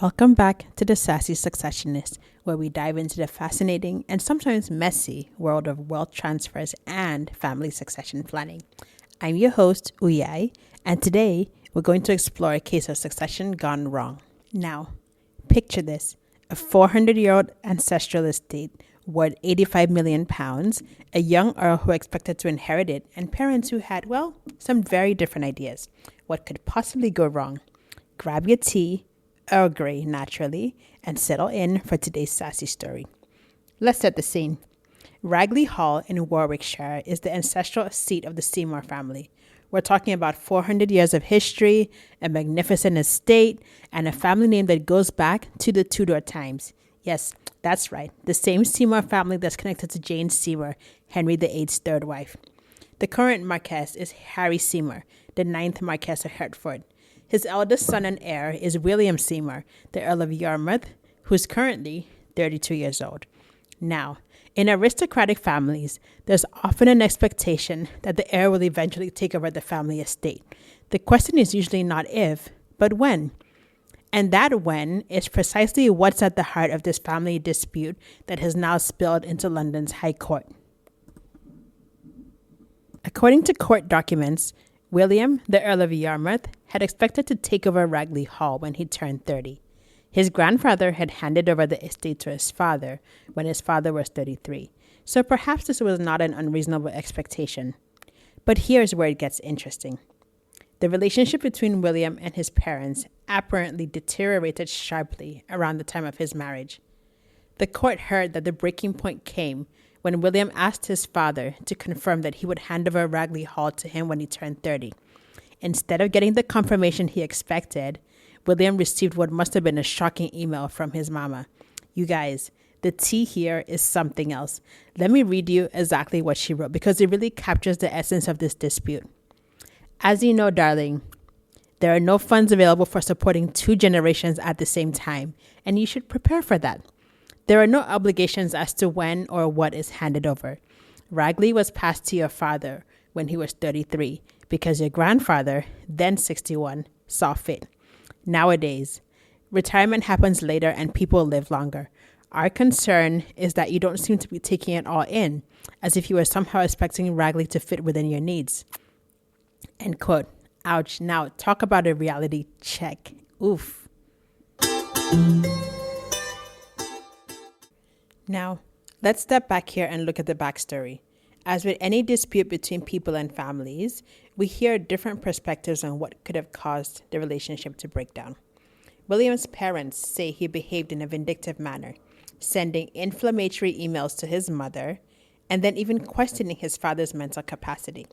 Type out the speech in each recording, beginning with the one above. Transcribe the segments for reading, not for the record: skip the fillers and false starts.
Welcome back to the Sassy Successionist, where we dive into the fascinating and sometimes messy world of wealth transfers and family succession planning. I'm your host, Uyai, and today we're going to explore a case of succession gone wrong. Now, picture this: a 400-year-old ancestral estate worth £85 million, a young earl who expected to inherit it, and parents who had, well, some very different ideas. What could possibly go wrong? Grab your tea, Earl Grey naturally, and settle in for today's sassy story. Let's set the scene. Ragley Hall in Warwickshire is the ancestral seat of the Seymour family. We're talking about 400 years of history, a magnificent estate, and a family name that goes back to the Tudor times. Yes, that's right, the same Seymour family that's connected to Jane Seymour, Henry VIII's third wife. The current Marquess is Harry Seymour, the ninth Marquess of Hertford. His eldest son and heir is William Seymour, the Earl of Yarmouth, who's currently 32 years old. Now, in aristocratic families, there's often an expectation that the heir will eventually take over the family estate. The question is usually not if, but when. And that when is precisely what's at the heart of this family dispute that has now spilled into London's High Court. According to court documents, William, the Earl of Yarmouth, had expected to take over Ragley Hall when he turned 30. His grandfather had handed over the estate to his father when his father was 33, so perhaps this was not an unreasonable expectation. But here's where it gets interesting. The relationship between William and his parents apparently deteriorated sharply around the time of his marriage. The court heard that the breaking point came when William asked his father to confirm that he would hand over Ragley Hall to him when he turned 30. Instead of getting the confirmation he expected, William received what must have been a shocking email from his mama. You guys, the tea here is something else. Let me read you exactly what she wrote because it really captures the essence of this dispute. As you know, darling, there are no funds available for supporting two generations at the same time, and you should prepare for that. There are no obligations as to when or what is handed over. Ragley was passed to your father when he was 33 because your grandfather, then 61, saw fit. Nowadays, retirement happens later and people live longer. Our concern is that you don't seem to be taking it all in, as if you were somehow expecting Ragley to fit within your needs. End quote. Ouch. Now, talk about a reality check. Oof. Now, let's step back here and look at the backstory. As with any dispute between people and families, we hear different perspectives on what could have caused the relationship to break down. William's parents say he behaved in a vindictive manner, sending inflammatory emails to his mother, and then even questioning his father's mental capacity,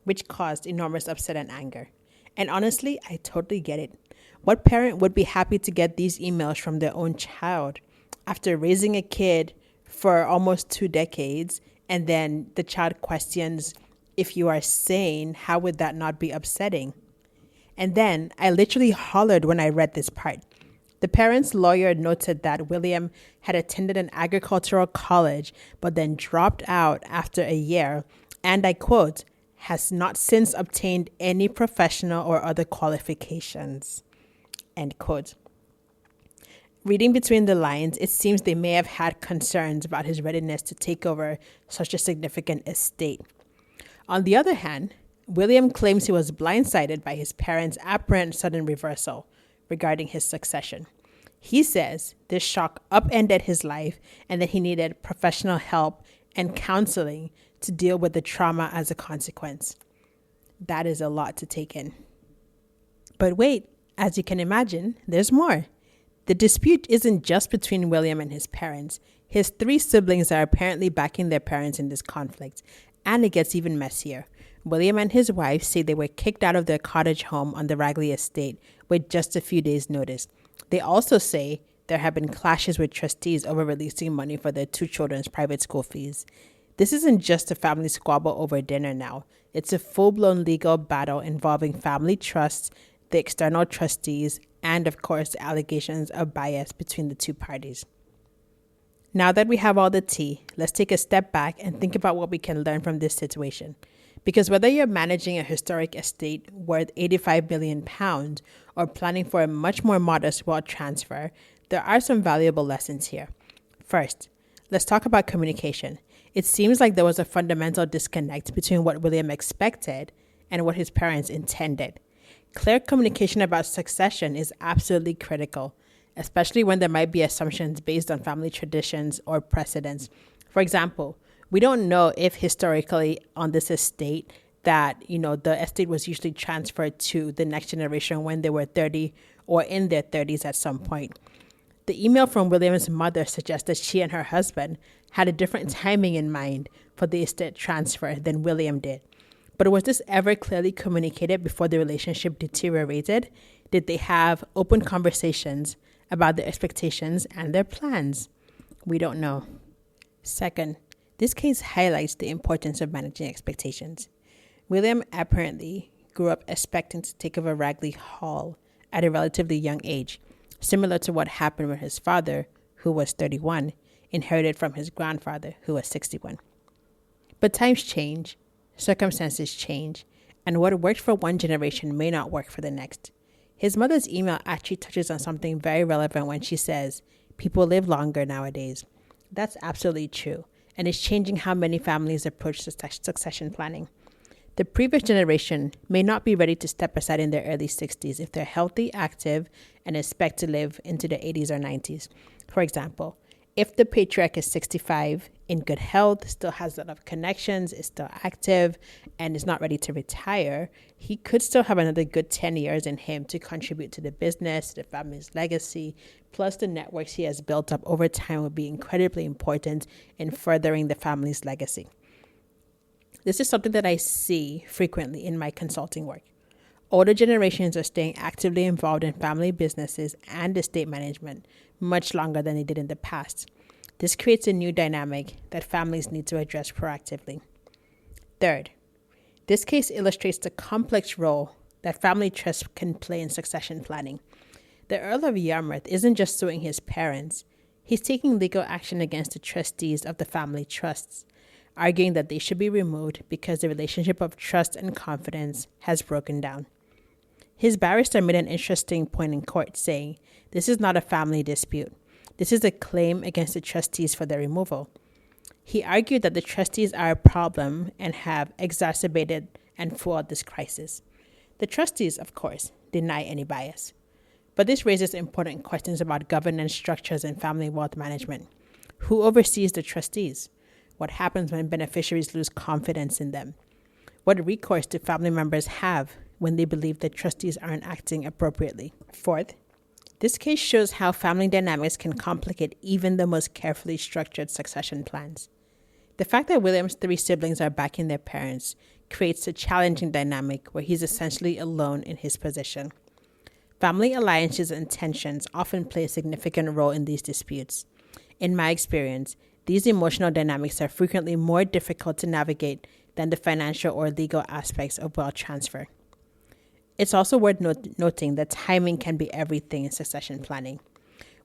which caused enormous upset and anger. And honestly, I totally get it. What parent would be happy to get these emails from their own child after raising a kid for almost 2 decades, and then the child questions if you are sane? How would that not be upsetting? And then I literally hollered when I read this part. The parents' lawyer noted that William had attended an agricultural college, but then dropped out after a year, and I quote, has not since obtained any professional or other qualifications, end quote. Reading between the lines, it seems they may have had concerns about his readiness to take over such a significant estate. On the other hand, William claims he was blindsided by his parents' apparent sudden reversal regarding his succession. He says this shock upended his life and that he needed professional help and counseling to deal with the trauma as a consequence. That is a lot to take in. But wait, as you can imagine, there's more. The dispute isn't just between William and his parents. His 3 siblings are apparently backing their parents in this conflict, and it gets even messier. William and his wife say they were kicked out of their cottage home on the Ragley estate with just a few days' notice. They also say there have been clashes with trustees over releasing money for their 2 children's private school fees. This isn't just a family squabble over dinner now. It's a full-blown legal battle involving family trusts, the external trustees, and of course, allegations of bias between the 2 parties. Now that we have all the tea, let's take a step back and think about what we can learn from this situation. Because whether you're managing a historic estate worth £85 billion or planning for a much more modest wealth transfer, there are some valuable lessons here. First, let's talk about communication. It seems like there was a fundamental disconnect between what William expected and what his parents intended. Clear communication about succession is absolutely critical, especially when there might be assumptions based on family traditions or precedents. For example, we don't know if historically on this estate that, the estate was usually transferred to the next generation when they were 30 or in their 30s at some point. The email from William's mother suggests that she and her husband had a different timing in mind for the estate transfer than William did. But was this ever clearly communicated before the relationship deteriorated? Did they have open conversations about their expectations and their plans? We don't know. Second, this case highlights the importance of managing expectations. William apparently grew up expecting to take over Ragley Hall at a relatively young age, similar to what happened with his father, who was 31, inherited from his grandfather, who was 61. But times change, circumstances change, and what worked for one generation may not work for the next. His mother's email actually touches on something very relevant when she says, people live longer nowadays. That's absolutely true, and it's changing how many families approach succession planning. The previous generation may not be ready to step aside in their early 60s if they're healthy, active, and expect to live into their 80s or 90s. For example, if the patriarch is 65, in good health, still has a lot of connections, is still active, and is not ready to retire, he could still have another good 10 years in him to contribute to the business, the family's legacy, plus the networks he has built up over time will be incredibly important in furthering the family's legacy. This is something that I see frequently in my consulting work. Older generations are staying actively involved in family businesses and estate management much longer than they did in the past. This creates a new dynamic that families need to address proactively. Third, this case illustrates the complex role that family trust can play in succession planning. The Earl of Yarmouth isn't just suing his parents, he's taking legal action against the trustees of the family trusts, arguing that they should be removed because the relationship of trust and confidence has broken down. His barrister made an interesting point in court, saying, "This is not a family dispute. This is a claim against the trustees for their removal." He argued that the trustees are a problem and have exacerbated and fueled this crisis. The trustees, of course, deny any bias. But this raises important questions about governance structures and family wealth management. Who oversees the trustees? What happens when beneficiaries lose confidence in them? What recourse do family members have when they believe that trustees aren't acting appropriately? Fourth, this case shows how family dynamics can complicate even the most carefully structured succession plans. The fact that William's 3 siblings are backing their parents creates a challenging dynamic where he's essentially alone in his position. Family alliances and tensions often play a significant role in these disputes. In my experience, these emotional dynamics are frequently more difficult to navigate than the financial or legal aspects of wealth transfer. It's also worth noting that timing can be everything in succession planning.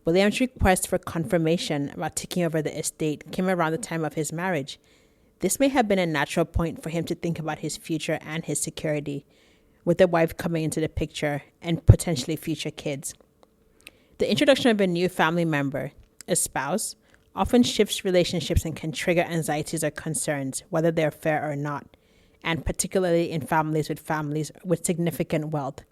William's request for confirmation about taking over the estate came around the time of his marriage. This may have been a natural point for him to think about his future and his security, with the wife coming into the picture and potentially future kids. The introduction of a new family member, a spouse, often shifts relationships and can trigger anxieties or concerns, whether they're fair or not, and particularly in families with significant wealth.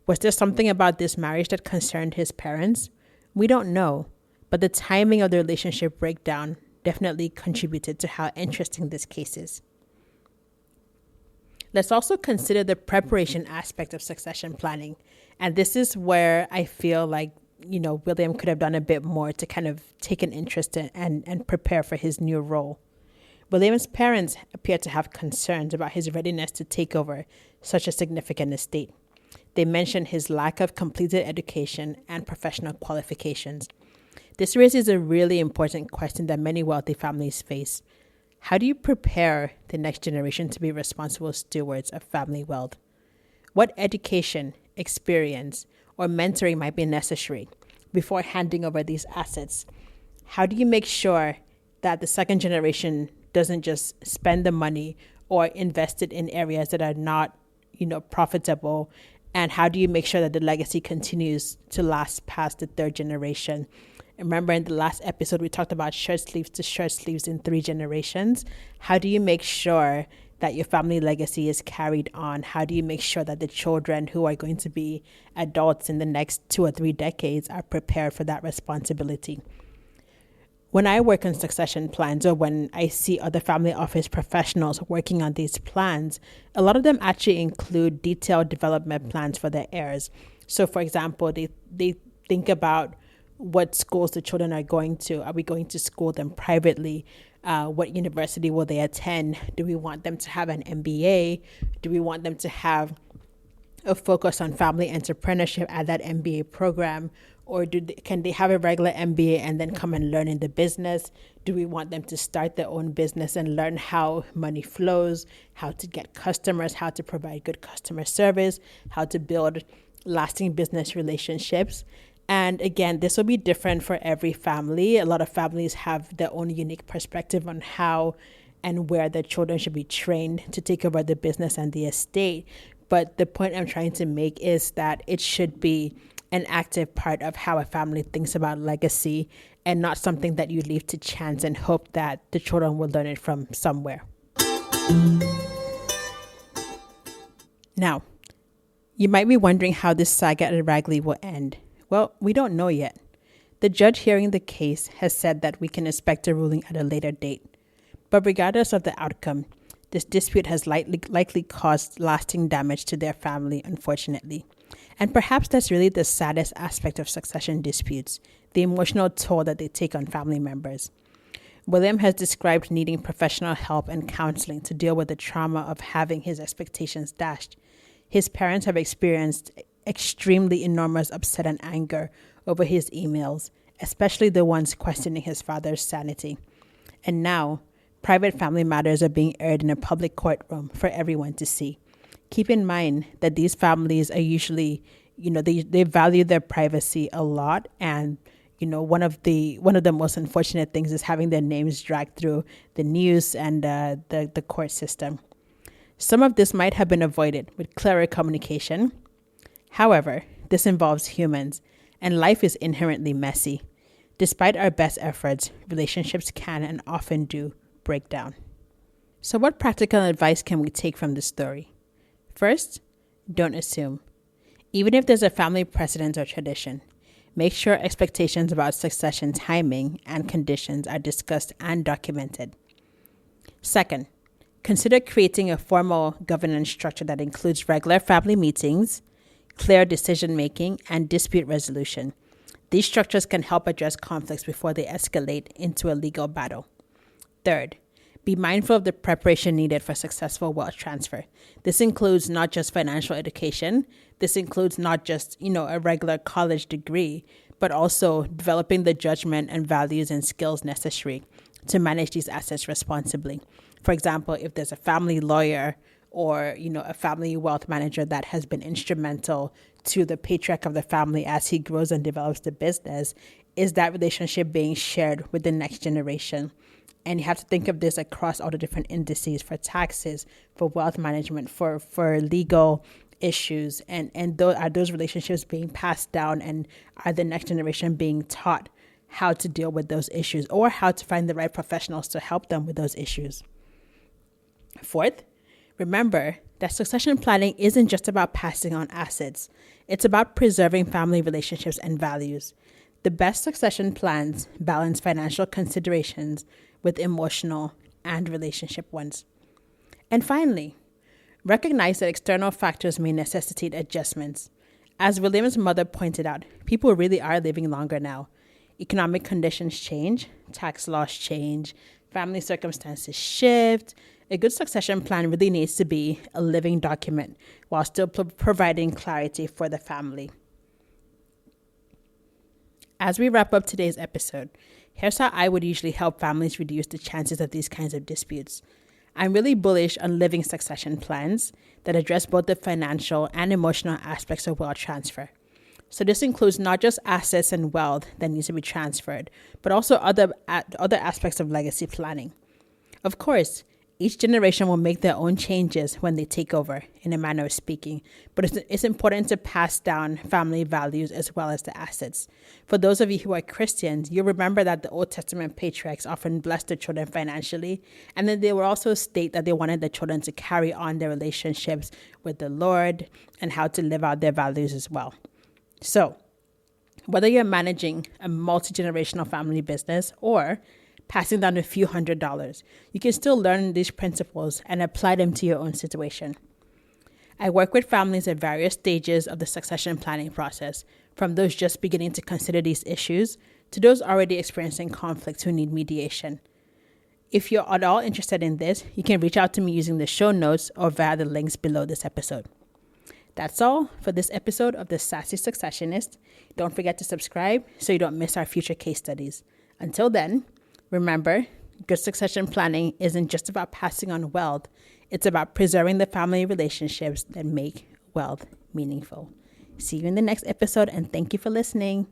Was there something about this marriage that concerned his parents? We don't know, but the timing of the relationship breakdown definitely contributed to how interesting this case is. Let's also consider the preparation aspect of succession planning. And this is where I feel like, William could have done a bit more to kind of take an interest in and prepare for his new role. William's parents appear to have concerns about his readiness to take over such a significant estate. They mention his lack of completed education and professional qualifications. This raises a really important question that many wealthy families face. How do you prepare the next generation to be responsible stewards of family wealth? What education, experience, or mentoring might be necessary before handing over these assets? How do you make sure that the second generation doesn't just spend the money or invested in areas that are not, profitable? And how do you make sure that the legacy continues to last past the third generation? Remember, in the last episode, we talked about shirt sleeves to shirt sleeves in 3 generations. How do you make sure that your family legacy is carried on? How do you make sure that the children who are going to be adults in the next 2 or 3 decades are prepared for that responsibility? When I work on succession plans, or when I see other family office professionals working on these plans, a lot of them actually include detailed development plans for their heirs. So, for example, they think about what schools the children are going to. Are we going to school them privately? What university will they attend? Do we want them to have an MBA? Do we want them to have a focus on family entrepreneurship at that MBA program? Or can they have a regular MBA and then come and learn in the business? Do we want them to start their own business and learn how money flows, how to get customers, how to provide good customer service, how to build lasting business relationships? And again, this will be different for every family. A lot of families have their own unique perspective on how and where their children should be trained to take over the business and the estate. But the point I'm trying to make is that it should be an active part of how a family thinks about legacy, and not something that you leave to chance and hope that the children will learn it from somewhere. Now, you might be wondering how this saga at Ragley will end. Well, we don't know yet. The judge hearing the case has said that we can expect a ruling at a later date. But regardless of the outcome, this dispute has likely caused lasting damage to their family, unfortunately. And perhaps that's really the saddest aspect of succession disputes, the emotional toll that they take on family members. William has described needing professional help and counseling to deal with the trauma of having his expectations dashed. His parents have experienced extremely enormous upset and anger over his emails, especially the ones questioning his father's sanity. And now, private family matters are being aired in a public courtroom for everyone to see. Keep in mind that these families are usually, they value their privacy a lot. And, one of the most unfortunate things is having their names dragged through the news and the court system. Some of this might have been avoided with clearer communication. However, this involves humans, and life is inherently messy. Despite our best efforts, relationships can and often do break down. So what practical advice can we take from this story? First, don't assume. Even if there's a family precedent or tradition, make sure expectations about succession timing and conditions are discussed and documented. Second, consider creating a formal governance structure that includes regular family meetings, clear decision-making, and dispute resolution. These structures can help address conflicts before they escalate into a legal battle. Third, be mindful of the preparation needed for successful wealth transfer. This includes not just financial education. This includes not just, a regular college degree, but also developing the judgment and values and skills necessary to manage these assets responsibly. For example, if there's a family lawyer or, a family wealth manager that has been instrumental to the patriarch of the family as he grows and develops the business, is that relationship being shared with the next generation? And you have to think of this across all the different indices for taxes, for wealth management, for legal issues. And are those relationships being passed down, and are the next generation being taught how to deal with those issues or how to find the right professionals to help them with those issues? Fourth, remember that succession planning isn't just about passing on assets. It's about preserving family relationships and values. The best succession plans balance financial considerations with emotional and relationship ones. And finally, recognize that external factors may necessitate adjustments. As William's mother pointed out, people really are living longer now. Economic conditions change, tax laws change, family circumstances shift. A good succession plan really needs to be a living document while still providing clarity for the family. As we wrap up today's episode, here's how I would usually help families reduce the chances of these kinds of disputes. I'm really bullish on living succession plans that address both the financial and emotional aspects of wealth transfer. So this includes not just assets and wealth that needs to be transferred, but also other aspects of legacy planning. Of course, Each generation will make their own changes when they take over, in a manner of speaking, but it's important to pass down family values as well as the assets. For those of you who are Christians, you remember that the Old Testament patriarchs often blessed their children financially, and then they will also state that they wanted their children to carry on their relationships with the Lord and how to live out their values as well. So, whether you're managing a multi-generational family business or passing down a few $100s, you can still learn these principles and apply them to your own situation. I work with families at various stages of the succession planning process, from those just beginning to consider these issues to those already experiencing conflict who need mediation. If you're at all interested in this, you can reach out to me using the show notes or via the links below this episode. That's all for this episode of the Sassy Successionist. Don't forget to subscribe so you don't miss our future case studies. Until then, remember, good succession planning isn't just about passing on wealth. It's about preserving the family relationships that make wealth meaningful. See you in the next episode, and thank you for listening.